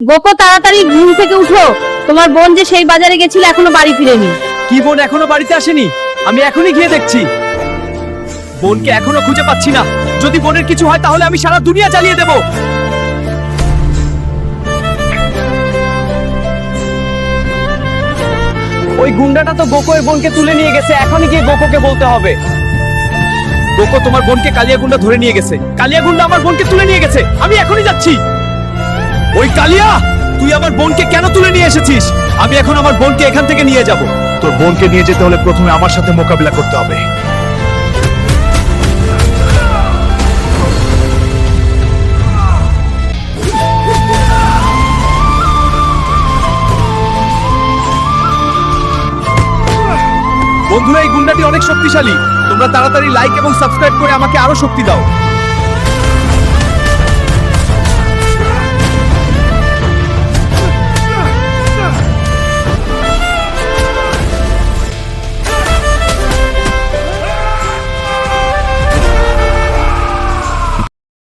গোপো, তাড়াতাড়ি ঘুম থেকে উঠো। তোমার বোন যে সেই বাজারে গেছিল এখনো বাড়ি ফিরেনি। কি বোন এখনো বাড়িতে আসেনি? আমি এখনই গিয়ে দেখছি। বোনকে এখনো খুঁজে পাচ্ছি না। যদি বোনের কিছু হয় তাহলে আমি সারা দুনিয়া জ্বালিয়ে দেব। ওই গুন্ডাটা তো গোকোর বোনকে তুলে নিয়ে গেছে। এখনই গিয়ে গোকোকে বলতে হবে। গোকো, তোমার বোনকে কালিয়া গুন্ডা ধরে নিয়ে গেছে। কালিয়া গুন্ডা আমার বোনকে তুলে নিয়ে গেছে। আমি এখনই যাচ্ছি। ওই কালিয়া, তুই আমার বোনকে কেন তুলে নিয়ে এসেছিস? আমি এখন আমার বোনকে এখান থেকে নিয়ে যাব। তোর বোনকে নিয়ে যেতে হলে প্রথমে আমার সাথে মোকাবিলা করতে হবে। বন্ধুরা, এই গুন্ডাটি অনেক শক্তিশালী। তোমরা তাড়াতাড়ি লাইক এবং সাবস্ক্রাইব করে আমাকে আরো শক্তি দাও।